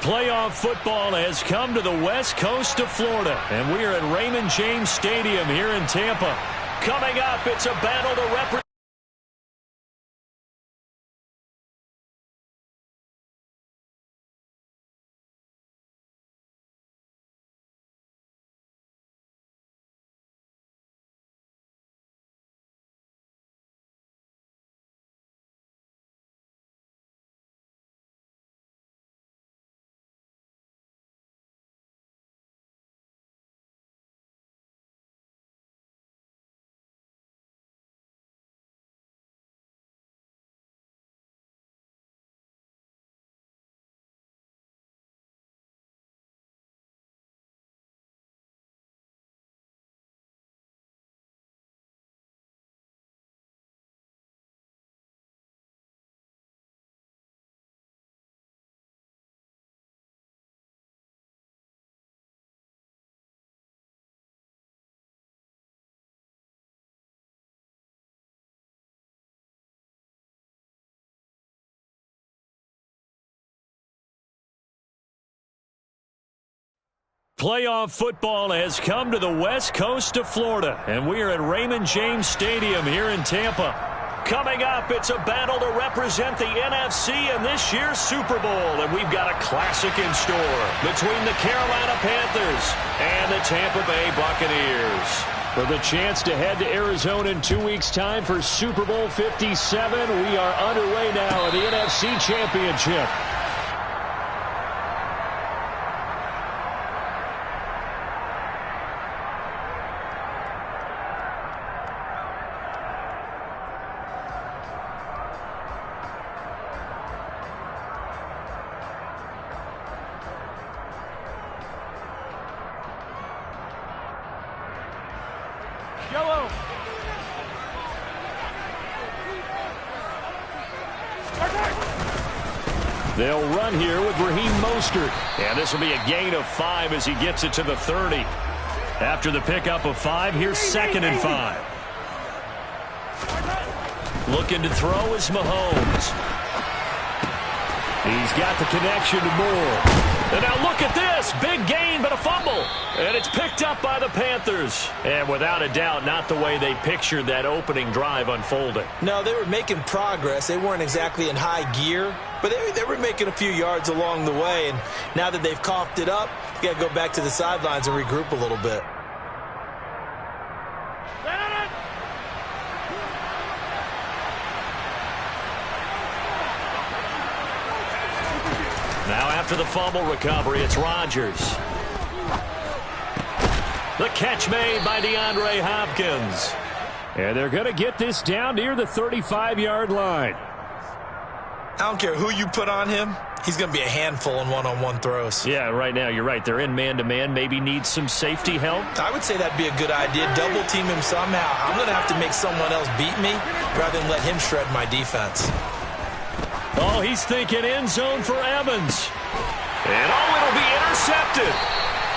Playoff football has come to the west coast of Florida, and we are at Raymond James Stadium here in Tampa. Coming up, it's a battle to represent. Playoff football has come to the west coast of Florida, and we are at Raymond James Stadium here in Tampa. Coming up, it's a battle to represent the NFC in this year's Super Bowl, and we've got a classic in store between the Carolina Panthers and the Tampa Bay Buccaneers. For the chance to head to Arizona in 2 weeks' time for Super Bowl 57, we are underway now in the NFC Championship. They'll run here with Raheem Mostert. And this will be a gain of 5 as he gets it to the 30. After the pickup of 5, here's 2nd and 5. Looking to throw is Mahomes. He's got the connection to Moore. And now look at this. Big gain, but a fumble. And it's picked up by the Panthers. And without a doubt, not the way they pictured that opening drive unfolding. No, they were making progress. They weren't exactly in high gear, but they were making a few yards along the way. And now that they've coughed it up, you got to go back to the sidelines and regroup a little bit. Now after the fumble recovery, it's Rodgers. The catch made by DeAndre Hopkins. And they're going to get this down near the 35-yard line. I don't care who you put on him. He's going to be a handful in one-on-one throws. Yeah, right now you're right. They're in man-to-man. Maybe need some safety help. I would say that'd be a good idea. Double team him somehow. I'm going to have to make someone else beat me rather than let him shred my defense. Oh, he's thinking end zone for Evans. And it'll be intercepted.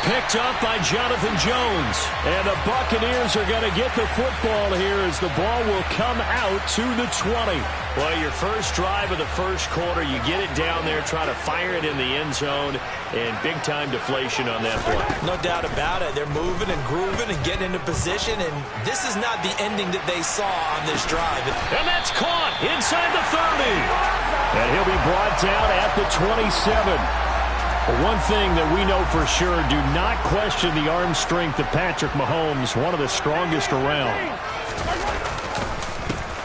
Picked up by Jonathan Jones. And the Buccaneers are going to get the football here as the ball will come out to the 20. Well, your first drive of the first quarter, you get it down there, try to fire it in the end zone, and big-time deflation on that play. No doubt about it. They're moving and grooving and getting into position, and this is not the ending that they saw on this drive. And that's caught inside the 30. And he'll be brought down at the 27. But one thing that we know for sure, do not question the arm strength of Patrick Mahomes, one of the strongest around.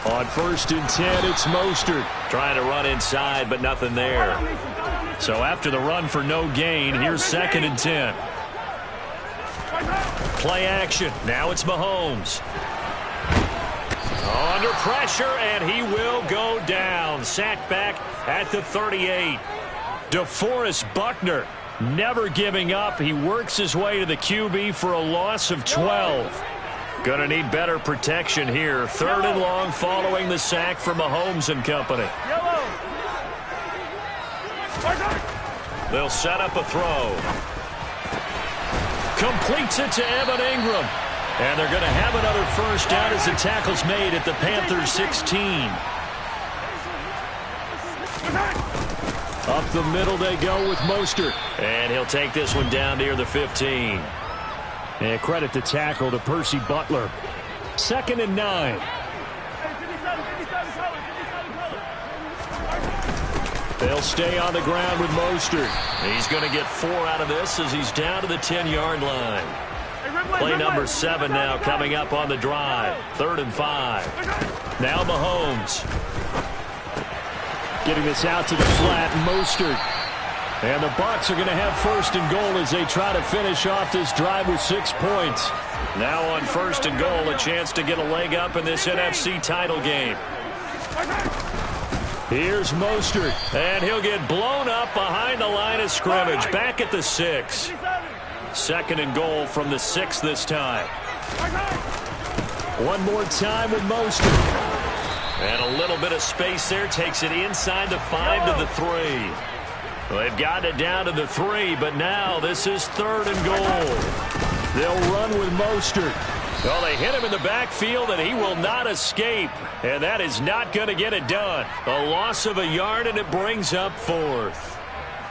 On 1st and 10, it's Mostert. Trying to run inside, but nothing there. So after the run for no gain, here's 2nd and 10. Play action. Now it's Mahomes. Under pressure, and he will go down. Sacked back at the 38. DeForest Buckner never giving up. He works his way to the QB for a loss of 12. Going to need better protection here. 3rd and long following the sack from Mahomes and company. They'll set up a throw. Completes it to Evan Ingram. And they're going to have another first down as the tackle's made at the Panthers 16. Up the middle they go with Mostert. And he'll take this one down near the 15. And credit the tackle to Percy Butler. 2nd and 9. They'll stay on the ground with Mostert. He's going to get 4 out of this as he's down to the 10-yard line. Play number 7 now coming up on the drive. 3rd and 5. Now Mahomes. Getting this out to the flat, Mostert. And the Bucs are going to have 1st and goal as they try to finish off this drive with 6 points. Now on 1st and goal, a chance to get a leg up in this NFC title game. Here's Mostert, and he'll get blown up behind the line of scrimmage, back at the 6. 2nd and goal from the 6 this time. One more time with Mostert. And a little bit of space there, takes it inside the 5 to the 3. Well, they've gotten it down to the 3, but now this is 3rd and goal. They'll run with Mostert. Well, they hit him in the backfield, and he will not escape. And that is not going to get it done. A loss of a yard, and it brings up 4th.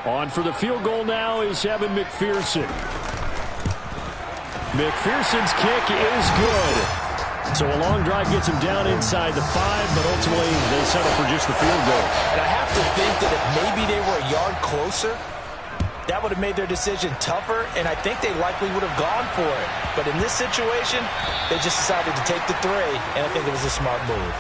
On for the field goal now is Evan McPherson. McPherson's kick is good. So a long drive gets him down inside the 5, but ultimately they settle for just the field goal. And I have to think that if maybe they were a yard closer, that would have made their decision tougher, and I think they likely would have gone for it. But in this situation, they just decided to take the 3, and I think it was a smart move.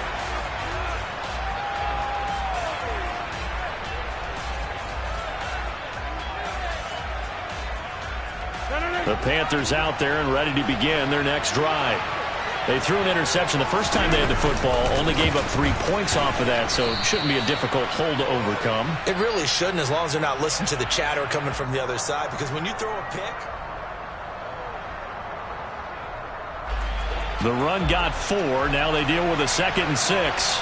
The Panthers out there and ready to begin their next drive. They threw an interception the first time they had the football, only gave up 3 points off of that, so it shouldn't be a difficult hole to overcome. It really shouldn't, as long as they're not listening to the chatter coming from the other side, because when you throw a pick... The run got 4. Now they deal with a 2nd and 6.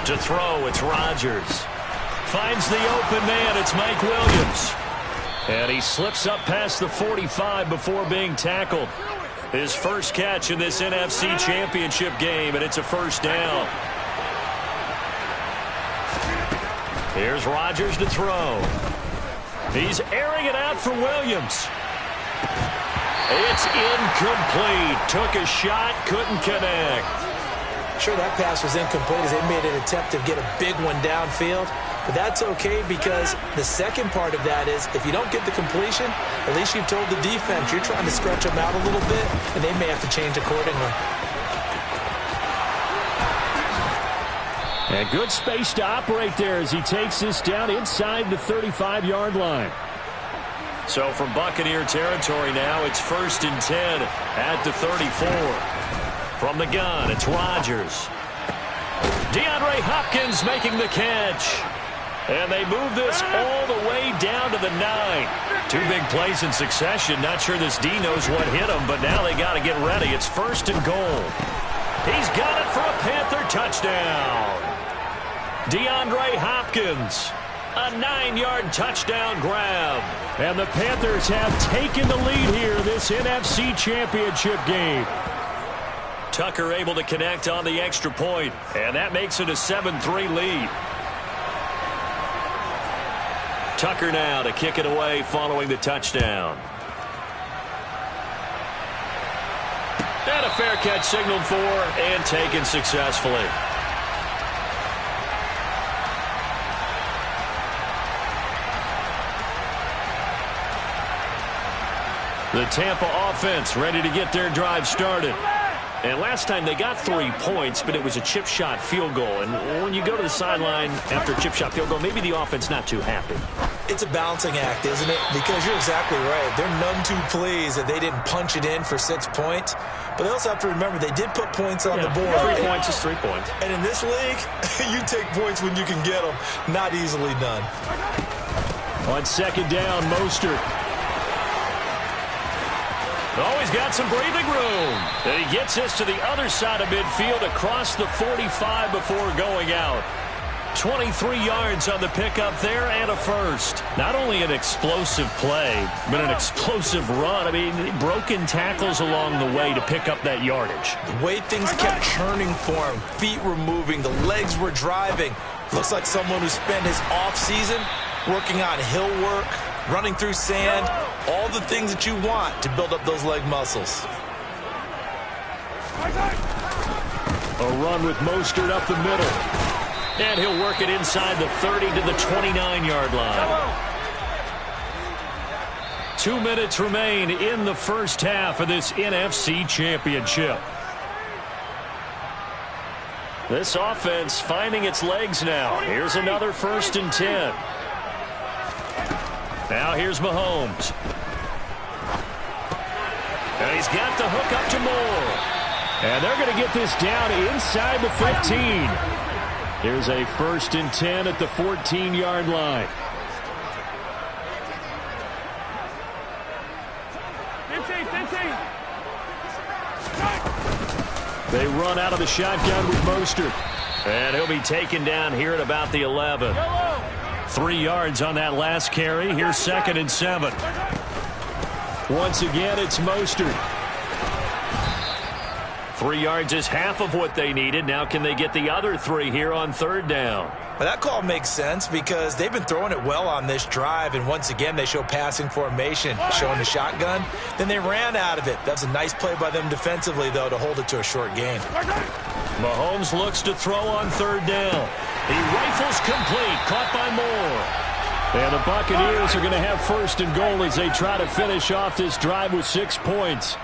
To throw, it's Rodgers. Finds the open man. It's Mike Williams. And he slips up past the 45 before being tackled. His first catch in this NFC Championship game, and it's a 1st down. Here's Rodgers to throw. He's airing it out for Williams. It's incomplete. Took a shot, couldn't connect. Sure, that pass was incomplete as they made an attempt to get a big one downfield. But that's okay, because the second part of that is if you don't get the completion, at least you've told the defense you're trying to stretch them out a little bit, and they may have to change accordingly. And good space to operate there as he takes this down inside the 35-yard line. So from Buccaneer territory now, it's 1st and 10 at the 34. From the gun, it's Rodgers. DeAndre Hopkins making the catch. And they move this all the way down to the 9. 2 big plays in succession. Not sure this D knows what hit him, but now they got to get ready. It's 1st and goal. He's got it for a Panther touchdown. DeAndre Hopkins, a 9-yard touchdown grab. And the Panthers have taken the lead here this NFC Championship game. Tucker able to connect on the extra point, and that makes it a 7-3 lead. Tucker now to kick it away following the touchdown. And a fair catch signaled for and taken successfully. The Tampa offense ready to get their drive started. And last time they got 3 points, but it was a chip shot field goal. And when you go to the sideline after a chip shot field goal, maybe the offense not too happy. It's a balancing act, isn't it? Because you're exactly right. They're none too pleased that they didn't punch it in for 6 points. But they also have to remember they did put points on the board. 3 points is 3 points. And in this league, you take points when you can get them. Not easily done. On 2nd down, Mostert. Oh, he's got some breathing room. And he gets this to the other side of midfield across the 45 before going out. 23 yards on the pickup there and a first. Not only an explosive play, but an explosive run. I mean, broken tackles along the way to pick up that yardage. The way things kept churning for him, feet were moving, the legs were driving. Looks like someone who spent his offseason working on hill work, running through sand, all the things that you want to build up those leg muscles. A run with Mostert up the middle. And he'll work it inside the 30 to the 29-yard line. 2 minutes remain in the first half of this NFC Championship. This offense finding its legs now. Here's another 1st and 10. Now here's Mahomes. And he's got the hook up to Moore. And they're going to get this down inside the 15. Here's a 1st and 10 at the 14-yard line. They run out of the shotgun with Mostert. And he'll be taken down here at about the 11. 3 yards on that last carry. Here's 2nd and 7. Once again, it's Mostert. 3 yards is half of what they needed. Now can they get the other 3 here on 3rd down? Well, that call makes sense because they've been throwing it well on this drive, and once again they show passing formation, showing the shotgun. Then they ran out of it. That was a nice play by them defensively, though, to hold it to a short gain. Mahomes looks to throw on 3rd down. He rifles complete, caught by Moore. And the Buccaneers are going to have 1st and goal as they try to finish off this drive with 6 points.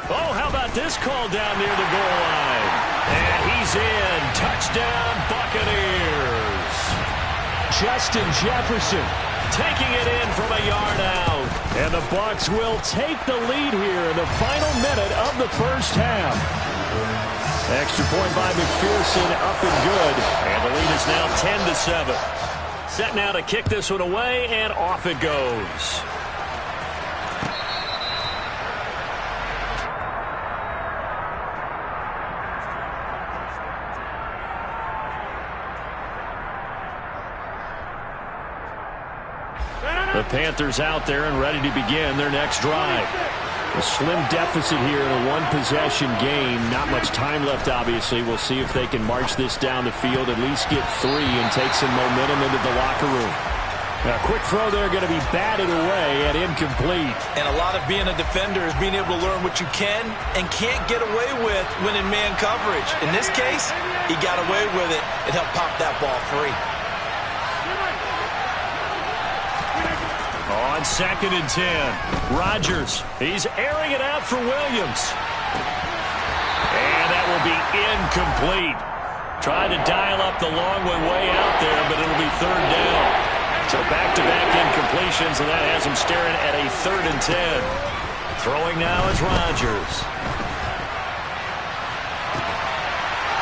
Oh, how about this call down near the goal line? And he's in. Touchdown, Buccaneers. Justin Jefferson taking it in from a yard out. And the Bucs will take the lead here in the final minute of the first half. Extra point by McPherson, up and good. And the lead is now 10-7. Set now to kick this one away, and off it goes. The Panthers out there and ready to begin their next drive. A slim deficit here in a one-possession game. Not much time left, obviously. We'll see if they can march this down the field, at least get 3 and take some momentum into the locker room. Now, a quick throw there going to be batted away and incomplete. And a lot of being a defender is being able to learn what you can and can't get away with when in man coverage. In this case, he got away with it and helped pop that ball free. On 2nd and 10, Rodgers, he's airing it out for Williams. And that will be incomplete. Trying to dial up the long one way out there, but it'll be 3rd down. So back-to-back incompletions, and that has him staring at a 3rd and 10. Throwing now is Rodgers.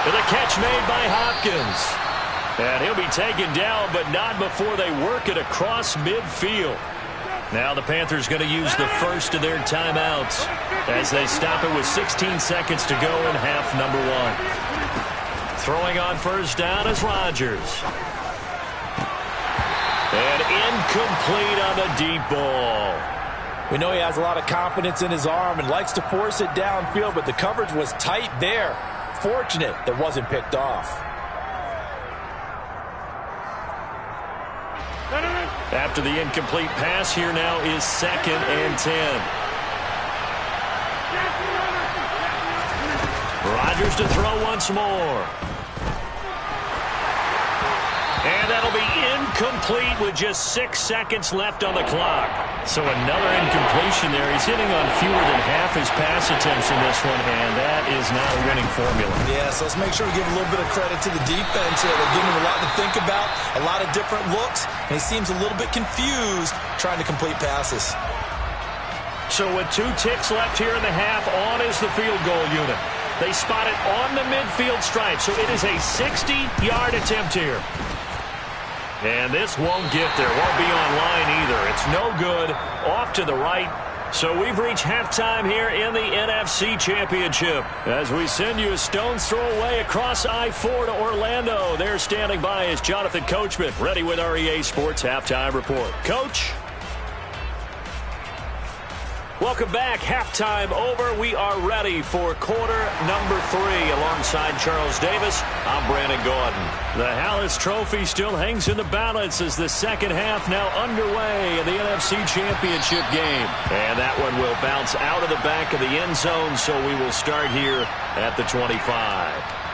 And the catch made by Hopkins. And he'll be taken down, but not before they work it across midfield. Now the Panthers going to use the first of their timeouts as they stop it with 16 seconds to go in half number 1. Throwing on 1st down is Rodgers. And incomplete on the deep ball. We know he has a lot of confidence in his arm and likes to force it downfield, but the coverage was tight there. Fortunate that wasn't picked off. After the incomplete pass, here now is 2nd and 10. Rodgers to throw once more. And that'll be incomplete with just 6 seconds left on the clock. So another incompletion there. He's hitting on fewer than half his pass attempts in this one, and that is not a winning formula. Yeah, so let's make sure we give a little bit of credit to the defense here. They're giving him a lot to think about, a lot of different looks, and he seems a little bit confused trying to complete passes. So with 2 ticks left here in the half, on is the field goal unit. They spot it on the midfield stripe, so it is a 60-yard attempt here. And this won't get there. Won't be on line either. It's no good. Off to the right. So we've reached halftime here in the NFC Championship as we send you a stone's throw away across I-4 to Orlando. There standing by is Jonathan Coachman, ready with our EA Sports Halftime Report. Coach? Welcome back. Halftime over. We are ready for quarter number 3. Alongside Charles Davis, I'm Brandon Gordon. The Hallis Trophy still hangs in the balance as the second half now underway in the NFC Championship game. And that one will bounce out of the back of the end zone, so we will start here at the 25.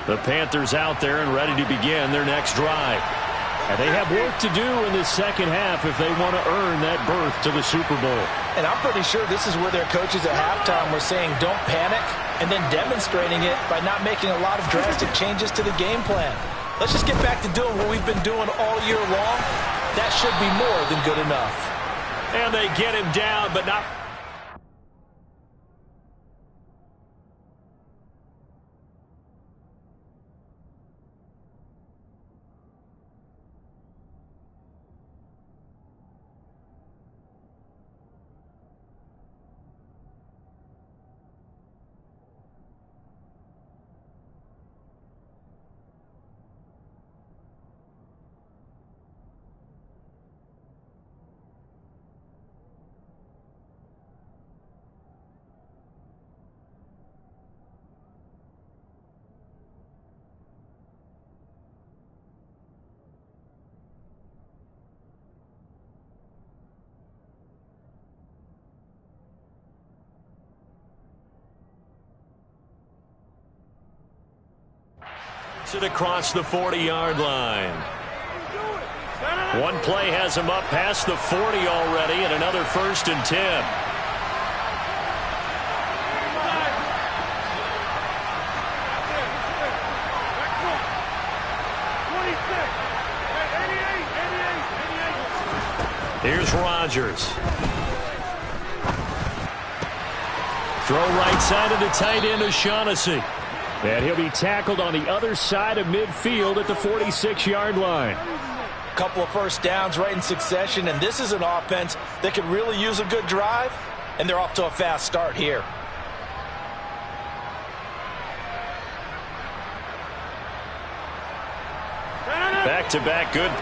The Panthers out there and ready to begin their next drive. And they have work to do in the second half if they want to earn that berth to the Super Bowl. And I'm pretty sure this is where their coaches at halftime were saying don't panic, and then demonstrating it by not making a lot of drastic changes to the game plan. Let's just get back to doing what we've been doing all year long. That should be more than good enough. And they get him down, but not... it across the 40-yard line. One play has him up past the 40 already, and another 1st and 10. Here's Rodgers. Throw right side of the tight end O'Shaughnessy. And he'll be tackled on the other side of midfield at the 46-yard line. Couple of first downs right in succession, and this is an offense that could really use a good drive, and they're off to a fast start here. Back-to-back good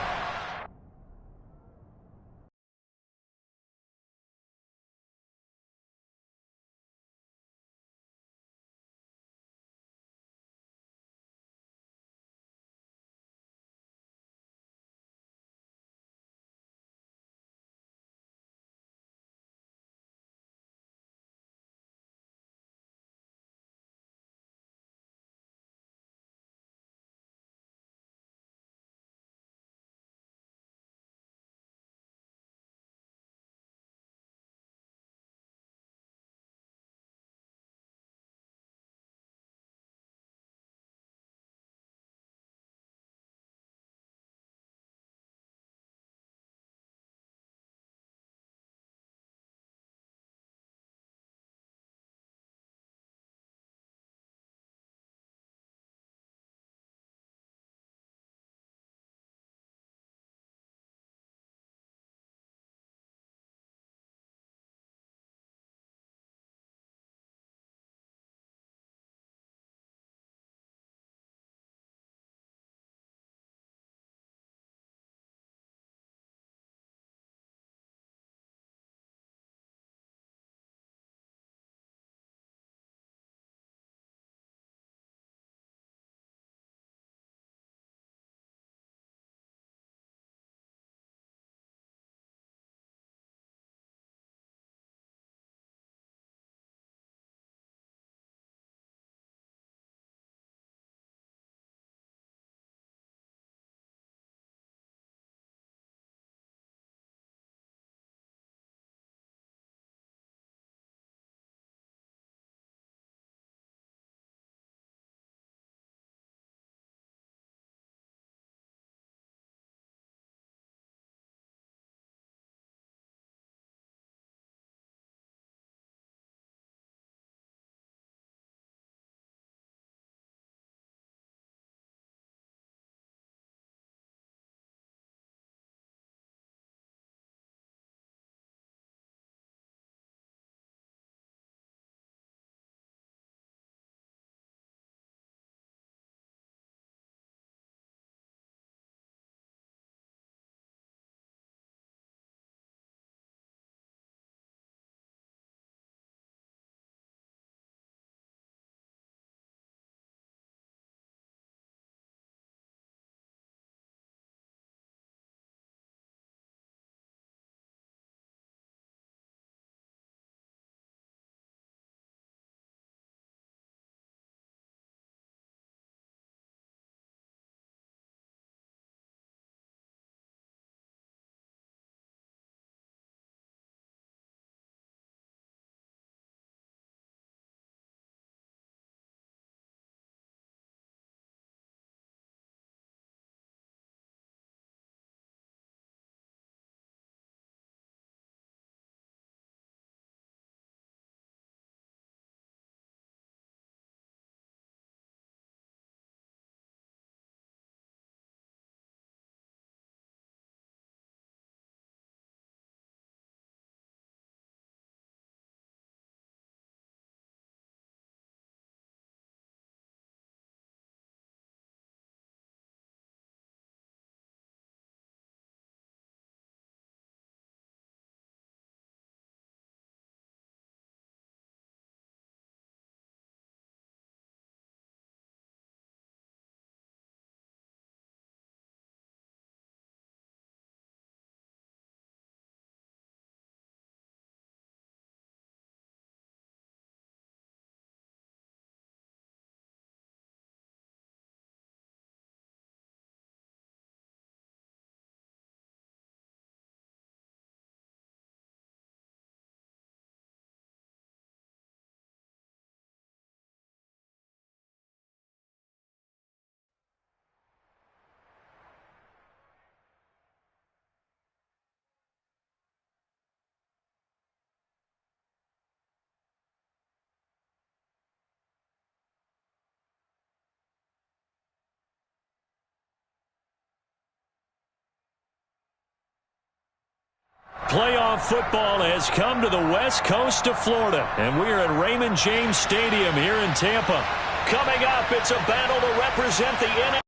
Playoff football has come to the west coast of Florida, and we are at Raymond James Stadium here in Tampa. Coming up, it's a battle to represent the NFC.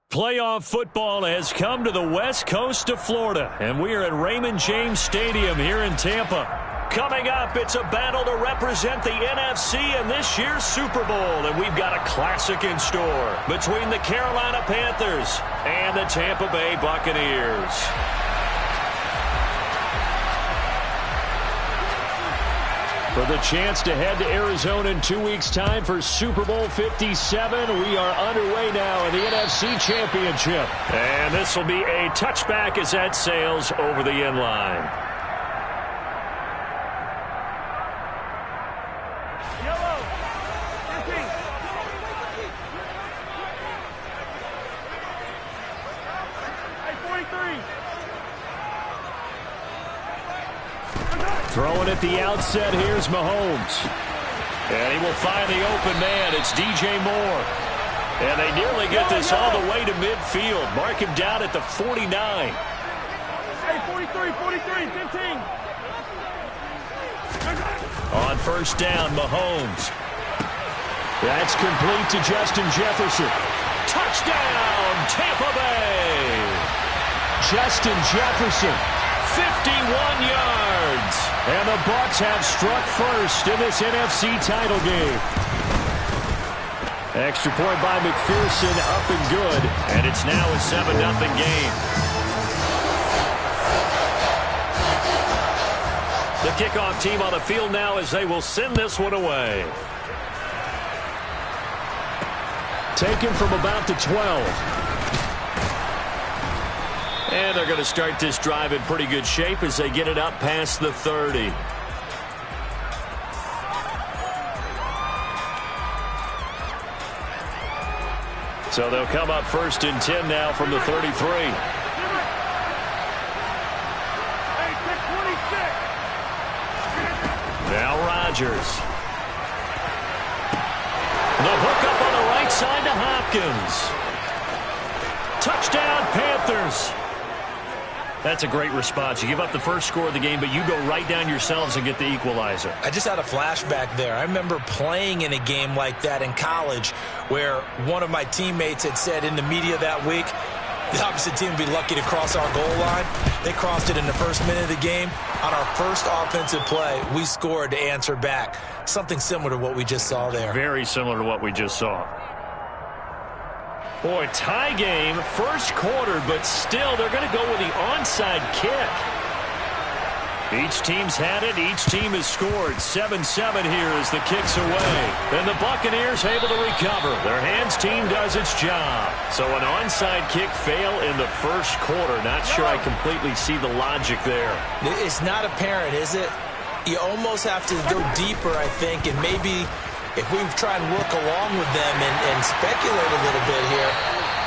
Playoff football has come to the west coast of Florida, and we are at Raymond James Stadium here in Tampa. Coming up, it's a battle to represent the NFC in this year's Super Bowl, and we've got a classic in store between the Carolina Panthers and the Tampa Bay Buccaneers. For the chance to head to Arizona in 2 weeks' time for Super Bowl 57, we are underway now in the NFC Championship. And this will be a touchback as that sails over the end line. Yellow, 13. Hey, 43. Throwing at the outset, here's Mahomes. And he will find the open man. It's DJ Moore. And they nearly get this all the way to midfield. Mark him down at the 49. Hey, 43, 15. On first down, Mahomes. That's complete to Justin Jefferson. Touchdown, Tampa Bay. Justin Jefferson, 51 yards. And the Bucs have struck first in this NFC title game. Extra point by McPherson, up and good. And it's now a 7-0 game. The kickoff team on the field now as they will send this one away. Taken from about the 12. And they're going to start this drive in pretty good shape as they get it up past the 30. So they'll come up first and 10 now from the 33. Now Rodgers. The hook up on the right side to Hopkins. Touchdown, Panthers. That's a great response. You give up the first score of the game, but you go right down yourselves and get the equalizer. I just had a flashback there. I remember playing in a game like that in college where one of my teammates had said in the media that week, the opposite team would be lucky to cross our goal line. They crossed it in the first minute of the game. On our first offensive play, we scored to answer back. Something similar to what we just saw there. Very similar to what we just saw. Boy, tie game, first quarter, but still they're going to go with the onside kick. Each team's had it. Each team has scored. 7-7 here as the kick's away. And the Buccaneers able to recover. Their hands team does its job. So an onside kick fail in the first quarter. Not sure I completely see the logic there. It's not apparent, is it? You almost have to go deeper, I think, and maybe if we try and work along with them and speculate a little bit here,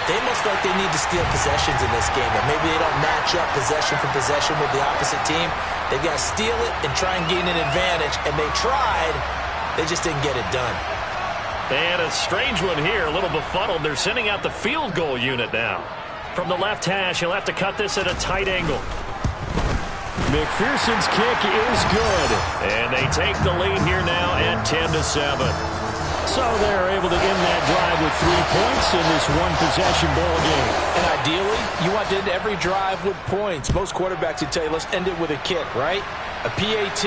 they almost feel like they need to steal possessions in this game. And maybe they don't match up possession for possession with the opposite team. They've got to steal it and try and gain an advantage. And they tried. They just didn't get it done. And a strange one here, a little befuddled. They're sending out the field goal unit now. From the left hash, he'll have to cut this at a tight angle. McPherson's kick is good. And they take the lead here now at 10-7. So they're able to end that drive with 3 points in this one-possession ball game. And ideally, you want to end every drive with points. Most quarterbacks would tell you, let's end it with a kick, right? A PAT,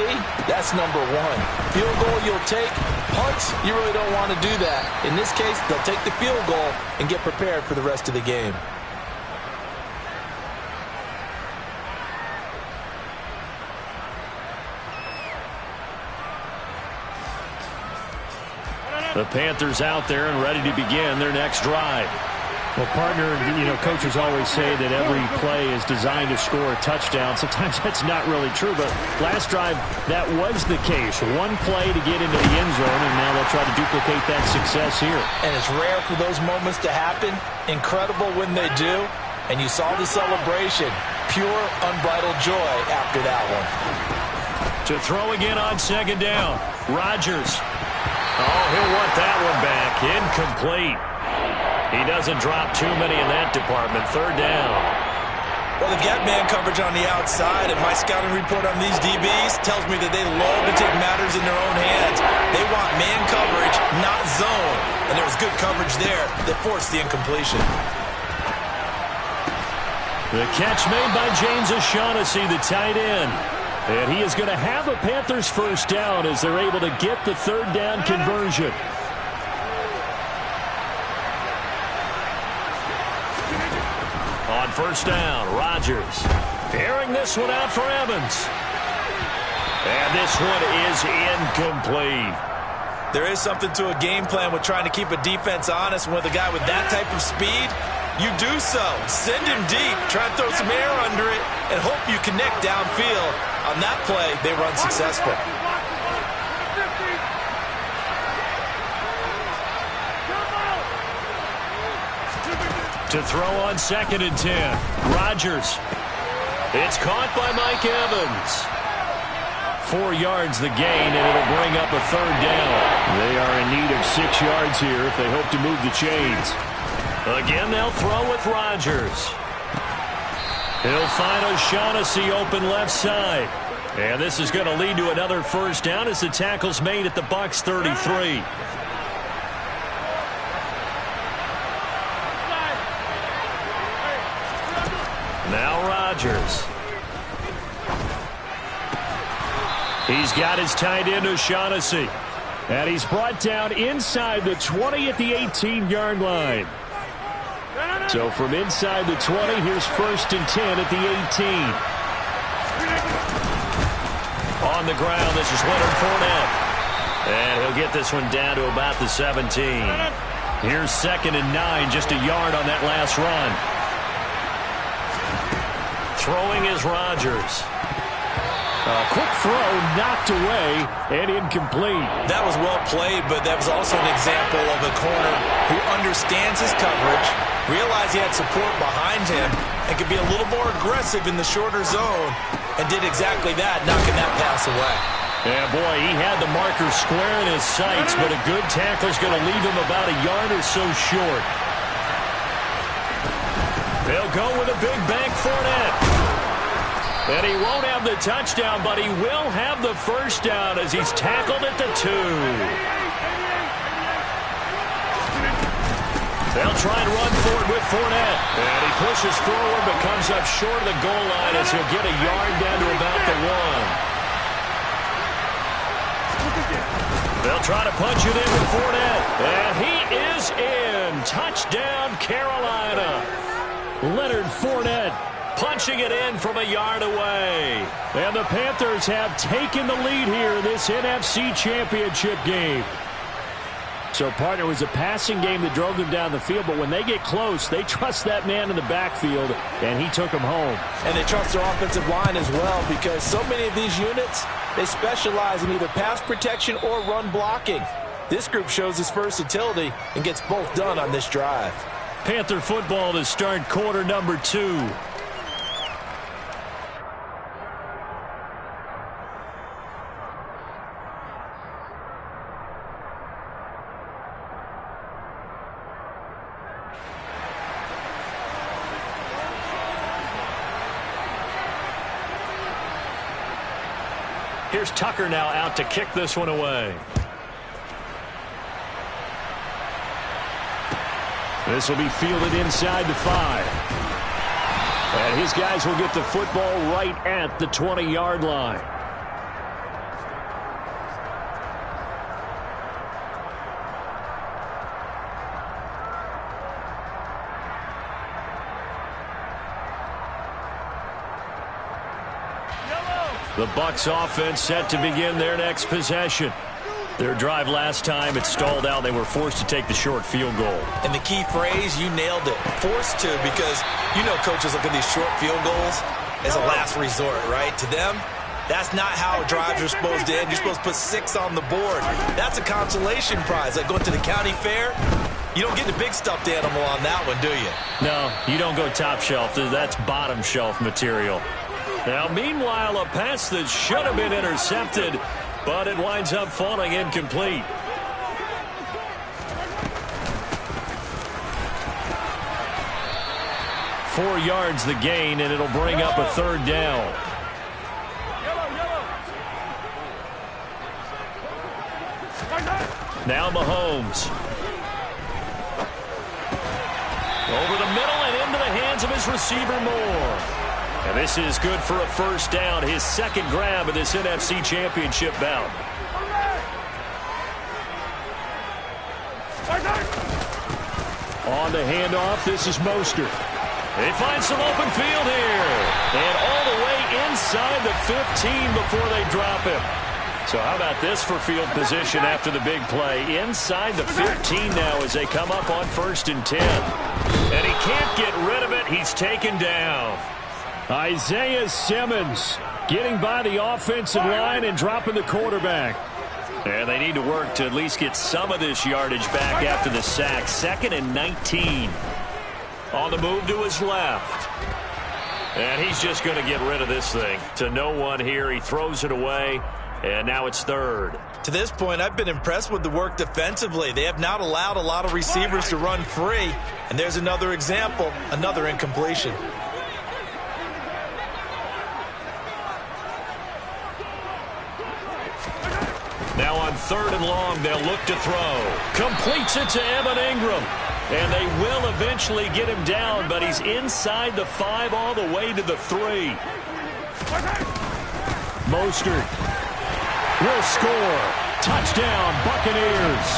that's number one. Field goal you'll take. Punts, you really don't want to do that. In this case, they'll take the field goal and get prepared for the rest of the game. The Panthers out there and ready to begin their next drive. Well, partner, coaches always say that every play is designed to score a touchdown. Sometimes that's not really true, but last drive, that was the case. One play to get into the end zone, and now they'll try to duplicate that success here. And it's rare for those moments to happen. Incredible when they do. And you saw the celebration. Pure, unbridled joy after that one. To throw again on second down. Rodgers. Oh, he'll want that one back. Incomplete. He doesn't drop too many in that department. Third down. Well, they've got man coverage on the outside, and my scouting report on these DBs tells me that they love to take matters in their own hands. They want man coverage, not zone. And there was good coverage there that forced the incompletion. The catch made by James O'Shaughnessy, the tight end. And he is going to have a Panthers first down as they're able to get the third down conversion. On first down, Rodgers airing this one out for Evans. And this one is incomplete. There is something to a game plan with trying to keep a defense honest. With a guy with that type of speed, you do so. Send him deep, try and throw some air under it, and hope you connect downfield. On that play, they were unsuccessful. To throw on second and 10. Rodgers. It's caught by Mike Evans. 4 yards the gain, and it'll bring up a third down. They are in need of 6 yards here if they hope to move the chains. Again, they'll throw with Rodgers. He'll find O'Shaughnessy open left side. And this is going to lead to another first down as the tackle's made at the Bucs 33. Now Rodgers. He's got his tight end O'Shaughnessy. And he's brought down inside the 20 at the 18-yard line. So from inside the 20, here's first and 10 at the 18. On the ground, this is Leonard Fournette. And he'll get this one down to about the 17. Here's second and 9, just a yard on that last run. Throwing is Rodgers. A quick throw, knocked away, and incomplete. That was well played, but that was also an example of a corner who understands his coverage, realized he had support behind him, and could be a little more aggressive in the shorter zone, and did exactly that, knocking that pass away. Yeah, boy, he had the marker square in his sights, but a good tackle's going to leave him about a yard or so short. They'll go with a big bank Fournette. And he won't have the touchdown, but he will have the first down as he's tackled at the 2. They'll try and run forward with Fournette. And he pushes forward but comes up short of the goal line as he'll get a yard down to about the 1. They'll try to punch it in with Fournette. And he is in. Touchdown, Carolina. Leonard Fournette punching it in from a yard away. And the Panthers have taken the lead here in this NFC Championship game. So, partner, it was a passing game that drove them down the field, but when they get close, they trust that man in the backfield, and he took them home. And they trust their offensive line as well, because so many of these units, they specialize in either pass protection or run blocking. This group shows its versatility and gets both done on this drive. Panther football to start quarter number 2. Here's Tucker now out to kick this one away. This will be fielded inside the 5. And his guys will get the football right at the 20-yard line. The Bucs offense set to begin their next possession. Their drive last time, it stalled out. They were forced to take the short field goal. And the key phrase, you nailed it, forced to, because you know coaches look at these short field goals as a last resort, right? To them, that's not how drives are supposed to end. You're supposed to put 6 on the board. That's a consolation prize. Like going to the county fair, you don't get the big stuffed animal on that one, do you? No, you don't go top shelf. That's bottom shelf material. Now, meanwhile, a pass that should have been intercepted, but it winds up falling incomplete. Four yards the gain, and it'll bring up a third down. Now Mahomes. Over the middle and into the hands of his receiver Moore. And this is good for a first down, his second grab of this NFC Championship bout. On the handoff, this is Mostert. They find some open field here. And all the way inside the 15 before they drop him. So how about this for field position after the big play? Inside the 15 now as they come up on 1st and 10. And he can't get rid of it. He's taken down. Isaiah Simmons getting by the offensive line and dropping the quarterback. And they need to work to at least get some of this yardage back after the sack. 2nd and 19. On the move to his left. And he's just going to get rid of this thing. To no one here. He throws it away. And now it's 3rd. To this point, I've been impressed with the work defensively. They have not allowed a lot of receivers to run free. And there's another example, another incompletion. Now on 3rd and long, they'll look to throw. Completes it to Evan Ingram. And they will eventually get him down, but he's inside the 5 all the way to the 3. Mostert will score. Touchdown, Buccaneers.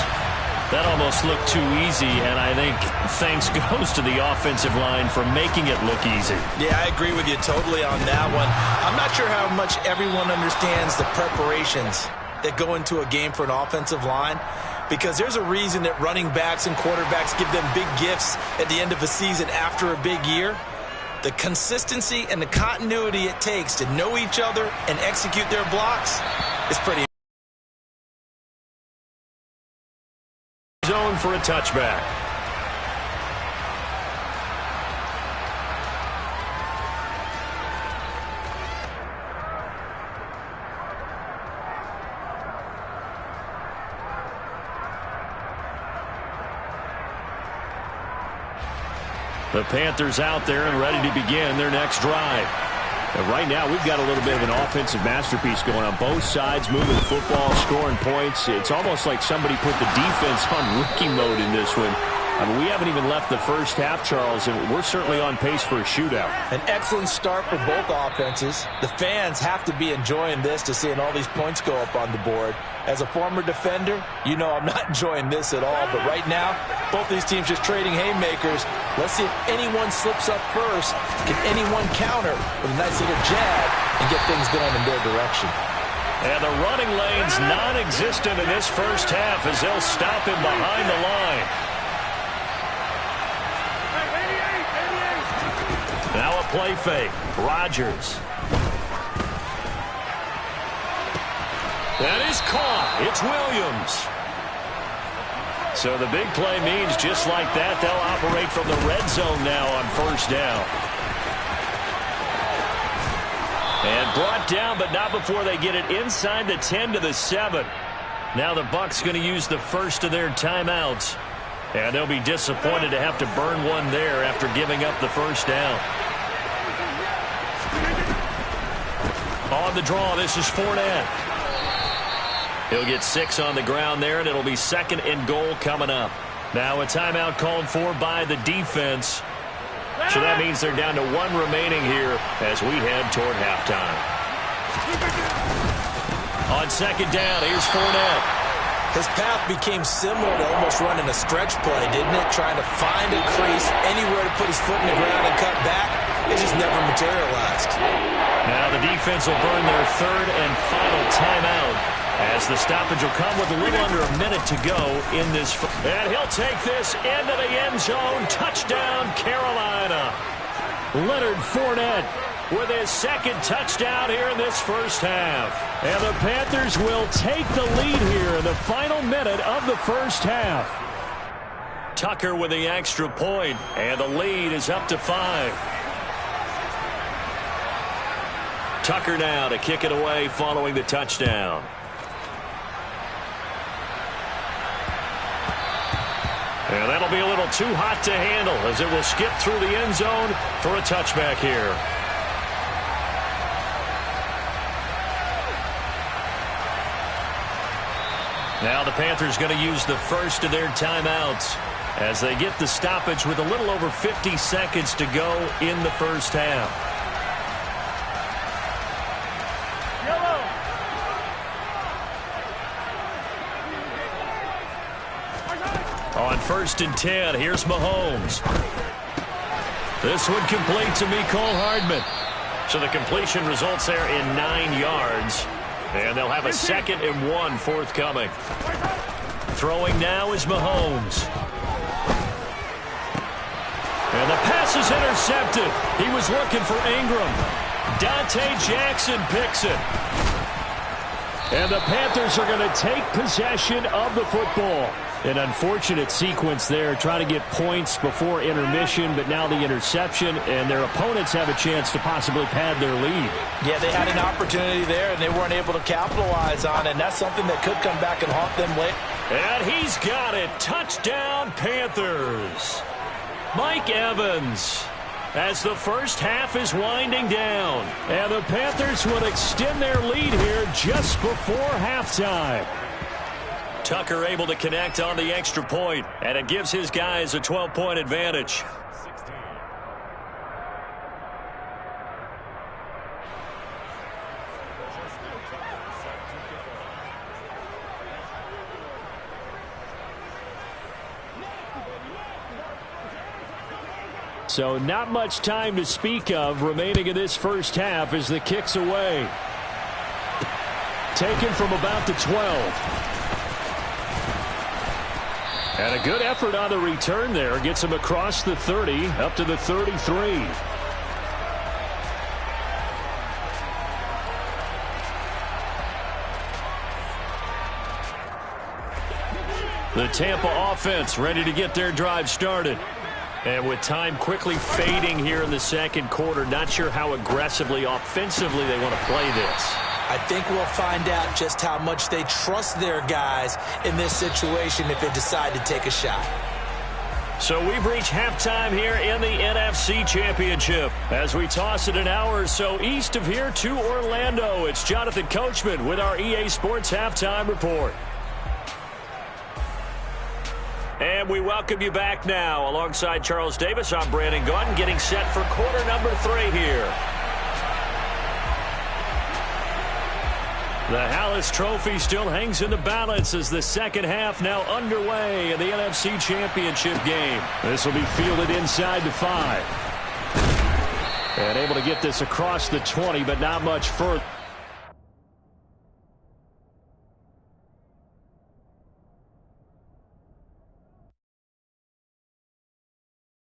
That almost looked too easy, and I think thanks goes to the offensive line for making it look easy. Yeah, I agree with you totally on that one. I'm not sure how much everyone understands the preparations that go into a game for an offensive line, because there's a reason that running backs and quarterbacks give them big gifts at the end of a season after a big year. The consistency and the continuity it takes to know each other and execute their blocks is pretty. Zone for a touchback. The Panthers out there and ready to begin their next drive. And right now, we've got a little bit of an offensive masterpiece going on. Both sides moving the football, scoring points. It's almost like somebody put the defense on rookie mode in this one. I mean, we haven't even left the first half, Charles, and we're certainly on pace for a shootout. An excellent start for both offenses. The fans have to be enjoying this to seeing all these points go up on the board. As a former defender, you know I'm not enjoying this at all. But right now, both these teams just trading haymakers. Let's see if anyone slips up first. Can anyone counter with a nice little jab and get things going in their direction? And the running lane's non-existent in this first half as they'll stop him behind the line. Now a play fake. Rodgers. That is caught. It's Williams. So the big play means just like that, they'll operate from the red zone now on 1st down. And brought down, but not before they get it inside the 10 to the 7. Now the Bucs going to use the first of their timeouts. And they'll be disappointed to have to burn one there after giving up the first down. On the draw, this is Fournette. He'll get 6 on the ground there, and it'll be 2nd and goal coming up. Now a timeout called for by the defense. So that means they're down to 1 remaining here as we head toward halftime. On 2nd down, here's Fournette. His path became similar to almost running a stretch play, didn't it? Trying to find a crease, anywhere to put his foot in the ground and cut back. It just never materialized. Now the defense will burn their 3rd and final timeout As the stoppage will come with a little under a minute to go in this. And he'll take this into the end zone. Touchdown, Carolina. Leonard Fournette with his second touchdown here in this first half. And the Panthers will take the lead here in the final minute of the first half. Tucker with the extra point, and the lead is up to 5. Tucker now to kick it away following the touchdown. And that'll be a little too hot to handle as it will skip through the end zone for a touchback here. Now the Panthers going to use the first of their timeouts as they get the stoppage with a little over 50 seconds to go in the first half. On 1st and 10, here's Mahomes. This one complete to Mecole Hardman. So the completion results there in 9 yards. And they'll have a 2nd and 1 forthcoming. Throwing now is Mahomes. And the pass is intercepted. He was looking for Ingram. Dante Jackson picks it. And the Panthers are going to take possession of the football. An unfortunate sequence there, trying to get points before intermission, but now the interception, and their opponents have a chance to possibly pad their lead. Yeah, they had an opportunity there, and they weren't able to capitalize on it, and that's something that could come back and haunt them later. And he's got it. Touchdown, Panthers. Mike Evans, as the first half is winding down. And the Panthers will extend their lead here just before halftime. Tucker able to connect on the extra point, and it gives his guys a 12-point advantage. So not much time to speak of remaining in this first half as the kick's away. Taken from about the 12. And a good effort on the return there. Gets him across the 30, up to the 33. The Tampa offense ready to get their drive started. And with time quickly fading here in the second quarter, not sure how aggressively, offensively they want to play this. I think we'll find out just how much they trust their guys in this situation if they decide to take a shot. So we've reached halftime here in the NFC Championship. As we toss it an hour or so east of here to Orlando, it's Jonathan Coachman with our EA Sports Halftime Report. And we welcome you back now. Alongside Charles Davis, I'm Brandon Gaudin, getting set for quarter number 3 here. The Hallis Trophy still hangs in the balance as the second half now underway in the NFC Championship game. This will be fielded inside the 5. And able to get this across the 20, but not much further.